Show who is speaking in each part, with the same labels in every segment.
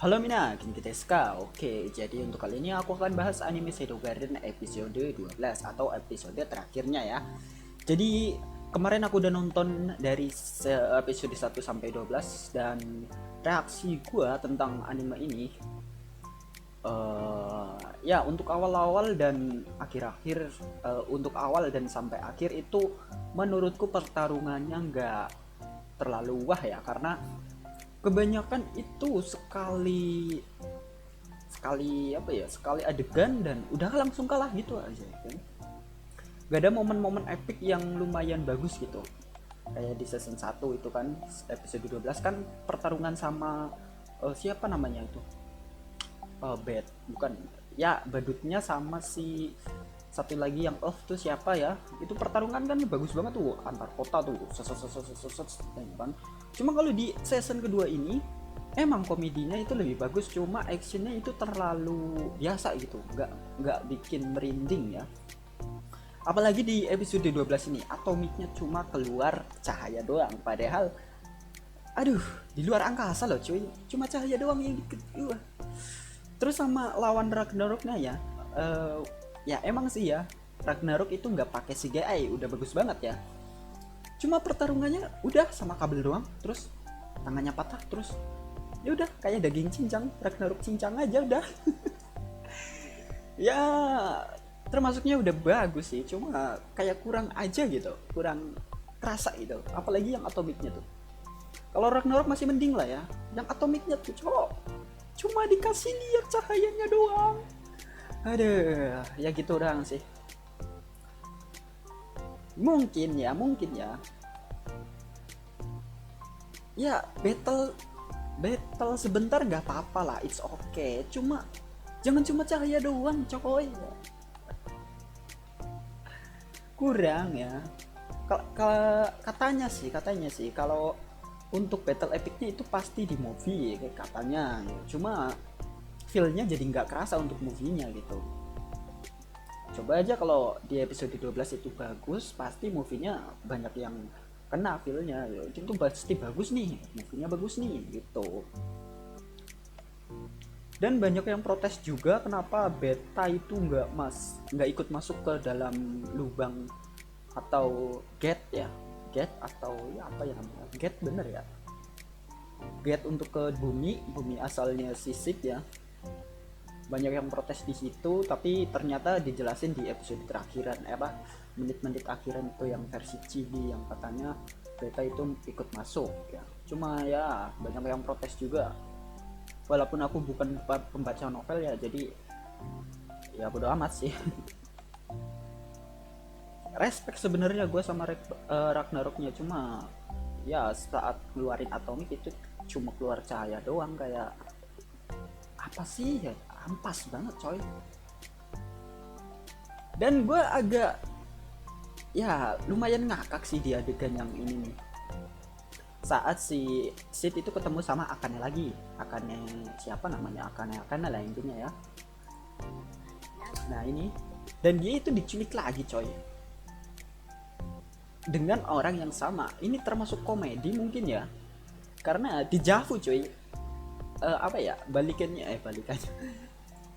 Speaker 1: Halo Mina, Genki desu ka? Oke, jadi untuk kali ini aku akan bahas anime Shadow Garden episode 12 atau episode terakhirnya ya. Jadi kemarin aku udah nonton dari episode 1 sampai 12 dan reaksi gua tentang anime ini ya untuk awal-awal dan akhir-akhir, untuk awal dan sampai akhir itu menurutku pertarungannya nggak terlalu wah ya, karena kebanyakan itu sekali sekali apa ya, sekali adegan dan udah langsung kalah gitu aja kan. Gak ada momen-momen epic yang lumayan bagus gitu, kayak di season 1 itu kan, episode 12 kan pertarungan sama siapa namanya itu, bad bukan ya, badutnya sama si satu lagi yang off tuh siapa ya, itu pertarungan kan bagus banget tuh antar kota tuh, kan. Cuma kalau di season kedua ini emang komedinya itu lebih bagus, cuma actionnya itu terlalu biasa gitu, nggak bikin merinding ya. Apalagi di episode 12 ini atomiknya cuma keluar cahaya doang, padahal aduh, di luar angkasa loh cuy, cuma cahaya doang yang dikit. Terus sama lawan Ragnaroknya ya, ya emang sih ya, Ragnarok itu nggak pakai CGI, udah bagus banget ya. Cuma pertarungannya udah sama kabel doang, terus tangannya patah, terus ya udah kayak daging cincang, Ragnarok cincang aja udah. Ya termasuknya udah bagus sih, cuma kayak kurang aja gitu, kurang kerasa gitu. Apalagi yang atomiknya tuh. Kalau Ragnarok masih mending lah ya, yang atomiknya tuh cuma dikasih lihat cahayanya doang. Aduh, ya gitu doang sih. Mungkin ya. Ya, battle sebentar nggak apa-apa lah, it's okay. Cuma jangan cuma cahaya doang, coy. Kurang ya. Katanya sih kalau untuk battle epicnya itu pasti di movie kayak katanya. Cuma feel-nya jadi nggak kerasa untuk movie-nya gitu. Coba aja kalau di episode 12 itu bagus, pasti movie-nya banyak yang kena feel-nya. Itu pasti bagus nih, movie-nya bagus nih gitu. Dan banyak yang protes juga kenapa beta itu nggak ikut masuk ke dalam lubang atau gate ya, gate atau ya apa ya namanya, gate bener ya, gate untuk ke bumi asalnya sisik ya. Banyak yang protes di situ, tapi ternyata dijelasin di episode terakhiran, menit-menit akhiran itu yang versi chibi yang katanya beta itu ikut masuk ya. Cuma ya banyak yang protes juga, walaupun aku bukan pembaca novel ya, jadi ya bodo amat sih. Respect sebenarnya gue sama Ragnaroknya, cuma ya saat keluarin atomik itu cuma keluar cahaya doang, kayak apa sih ya, ampas banget coy. Dan gue agak ya lumayan ngakak sih di adegan yang ini nih, saat si Sid itu ketemu sama Akane lagi. Akane siapa namanya, Akane lah intinya ya. Nah ini, dan dia itu diculik lagi coy, dengan orang yang sama. Ini termasuk komedi mungkin ya, karena di Javu cuy. Apa ya, balikannya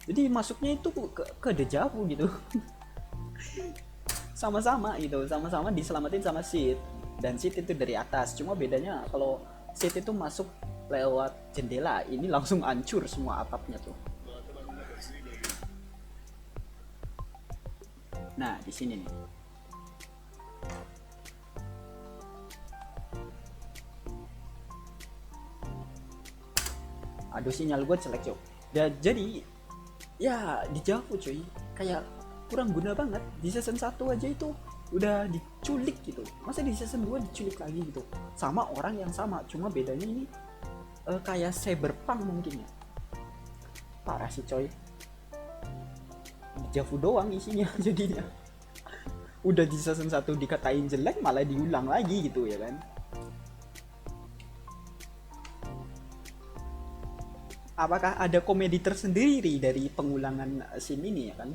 Speaker 1: jadi masuknya itu ke Dejavu gitu. Sama-sama diselamatin sama Sid, dan Sid itu dari atas. Cuma bedanya kalau Sid itu masuk lewat jendela, ini langsung hancur semua atapnya tuh. Nah di sini nih, aduh sinyal gue jelek cuy. Jadi ya dijawab cuy, kayak kurang guna banget. Di season 1 aja itu udah diculik gitu, masa di season 2 diculik lagi gitu sama orang yang sama. Cuma bedanya ini kayak cyberpunk mungkin ya. Parah sih coy, Javu doang isinya jadinya. Udah di season 1 dikatain jelek, malah diulang lagi gitu ya kan. Apakah ada komedi tersendiri dari pengulangan scene ini ya kan?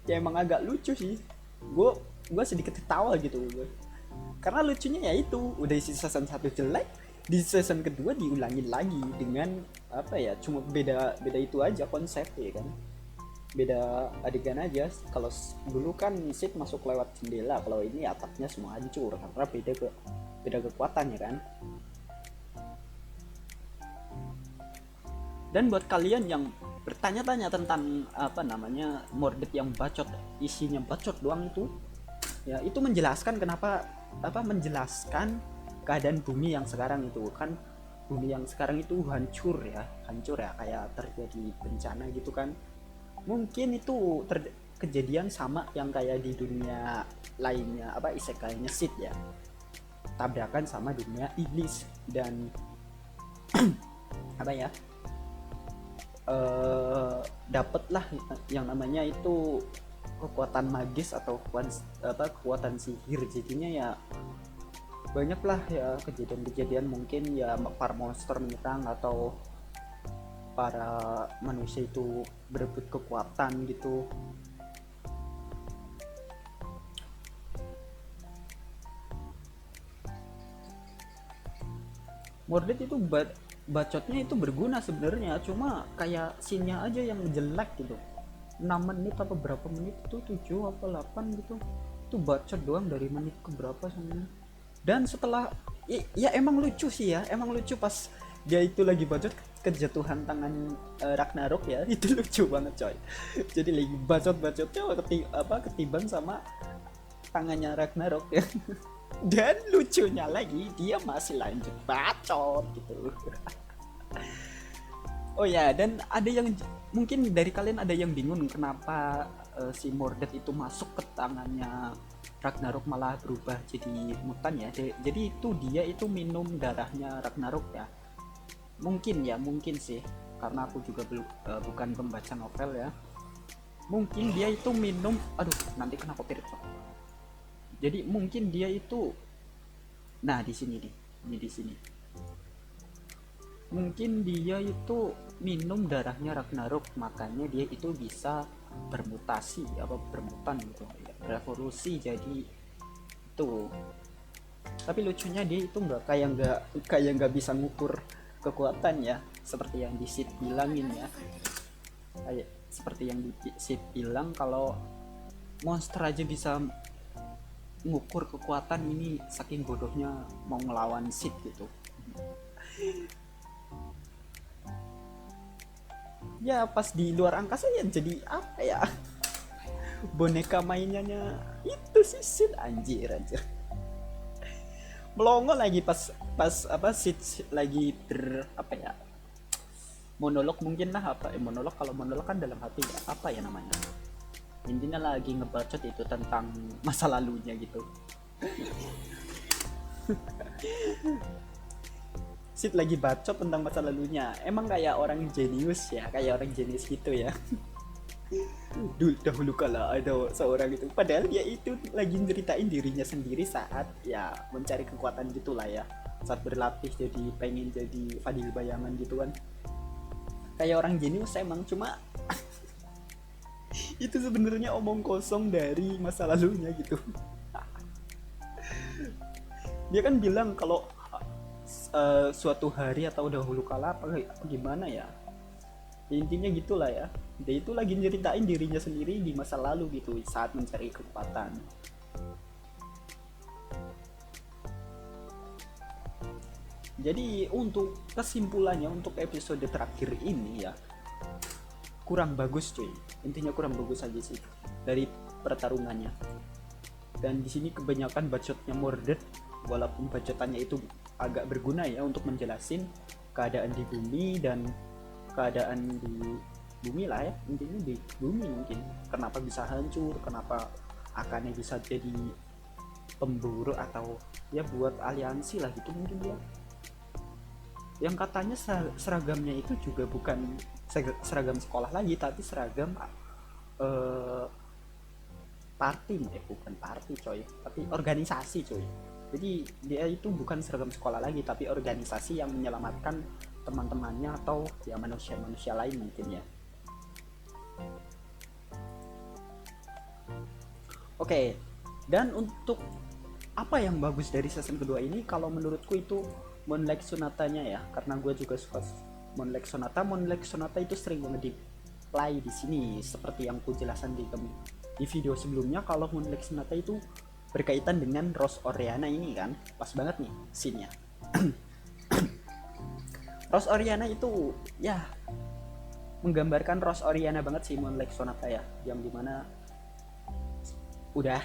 Speaker 1: Ya emang agak lucu sih. Gue sedikit ketawa gitu gue. Karena lucunya ya itu, udah isi season 1 jelek, Di season kedua diulangin lagi dengan apa ya, cuma beda beda itu aja konsepnya kan, beda adegan aja. Kalau dulu kan Sid masuk lewat jendela, kalau ini atapnya semua hancur karena beda kekuatannya kan. Dan buat kalian yang bertanya-tanya tentang apa namanya Mordek yang bacot, isinya bacot doang itu, ya itu menjelaskan kenapa, apa menjelaskan keadaan bumi yang sekarang itu kan. Bumi yang sekarang itu hancur ya, kayak terjadi bencana gitu kan. Mungkin itu kejadian sama yang kayak di dunia lainnya, apa isekainya Sid ya, tabrakan sama dunia iblis dan apa ya, dapatlah yang namanya itu kekuatan magis atau kekuatan sihir. Jadinya ya banyaklah ya kejadian-kejadian, mungkin ya para monster menyerang atau para manusia itu berebut kekuatan gitu. Mordek itu bacotnya itu berguna sebenarnya, cuma kayak scene-nya aja yang jelek gitu. 6 menit apa berapa menit itu, 7 apa 8 gitu, itu bacot doang dari menit ke berapa sebenarnya. Dan setelah ya emang lucu sih ya, emang lucu pas dia itu lagi bacot kejatuhan tangan Ragnarok ya, itu lucu banget coy. Jadi lagi bacot-bacotnya ketiban sama tangannya Ragnarok ya. Dan lucunya lagi dia masih lanjut bacot gitu. Oh ya, dan ada yang mungkin dari kalian ada yang bingung kenapa si Mordek itu masuk ke tangannya Ragnarok malah berubah jadi mutan ya. Jadi itu dia itu minum darahnya Ragnarok ya. Mungkin sih, karena aku juga bukan pembaca novel ya. Mungkin dia itu minum, aduh nanti kena copyright. Jadi mungkin dia itu, nah di sini nih, ini di sini. Mungkin dia itu minum darahnya Ragnarok, makanya dia itu bisa bermutasi apa bermutan gitu, revolusi jadi itu. Tapi lucunya dia itu nggak bisa ngukur kekuatan ya, seperti yang di Sid bilangin ya. Kayak seperti yang di Sid bilang kalau monster aja bisa ngukur kekuatan, ini saking bodohnya mau ngelawan Sid gitu. Ya pas di luar angkasa ya jadi apa ya, boneka mainannya itu sih Sid, anjir melongo lagi pas pas apa Sid lagi apa ya, monolog mungkin lah, apa monolog, kalau monolog kan dalam hati ya, apa ya namanya, intinya lagi ngebacot itu tentang masa lalunya gitu. Sid lagi bacot tentang masa lalunya, emang kayak orang jenius ya, kayak orang jenius gitu ya. Dahulu kala ada seorang itu, padahal dia itu lagi ceritain dirinya sendiri saat ya mencari kekuatan gitulah ya, saat berlatih jadi pengen jadi Fadil bayangan gitu kan, kayak orang jenius emang. Cuma itu sebenarnya omong kosong dari masa lalunya gitu. Dia kan bilang kalau suatu hari atau dahulu kala apa gimana ya, intinya gitulah ya, dia itu lagi nyeritain dirinya sendiri di masa lalu gitu saat mencari kekuatan. Jadi untuk kesimpulannya, untuk episode terakhir ini ya kurang bagus cuy, intinya kurang bagus aja sih dari pertarungannya. Dan di sini kebanyakan bacotnya Mordek, walaupun bacotannya itu agak berguna ya untuk menjelasin keadaan di bumi dan keadaan di bumi lah ya, intinya di bumi mungkin kenapa bisa hancur, kenapa akannya bisa jadi pemburu atau ya buat aliansi lah gitu mungkin dia. Yang katanya seragamnya itu juga bukan seragam sekolah lagi, tapi seragam party, bukan party coy, tapi organisasi coy. Jadi dia itu bukan seragam sekolah lagi, tapi organisasi yang menyelamatkan teman-temannya atau ya manusia-manusia lain mungkin ya. Oke, dan untuk apa yang bagus dari season kedua ini, kalau menurutku itu Moonlight Sonata-nya ya, karena gue juga suka Moonlight Sonata. Moonlight Sonata itu sering banget di play di sini, seperti yang ku jelaskan di video sebelumnya. Kalau Moonlight Sonata itu berkaitan dengan Rose Oriana ini kan, pas banget nih scene-nya. Rose Oriana itu ya menggambarkan Rose Oriana banget sih Moonlight Sonata ya, yang dimana udah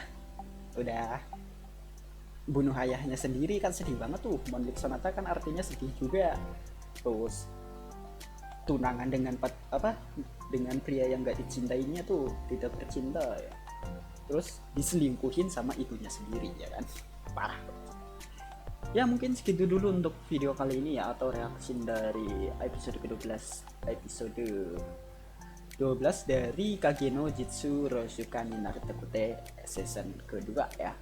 Speaker 1: bunuh ayahnya sendiri kan, sedih banget tuh. Moonlight Sonata kan artinya sedih juga. Terus tunangan dengan dengan pria yang gak dicintainya tuh, tidak bercinta ya. Terus diselingkuhin sama ibunya sendiri ya kan, parah. Ya mungkin segitu dulu untuk video kali ini ya, atau reaksi dari episode ke-12, episode 12 dari Kage no Jitsu Roshukani Naruto-kute season kedua ya.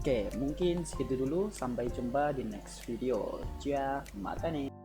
Speaker 1: Oke, mungkin segitu dulu, sampai jumpa di next video. Mata nih.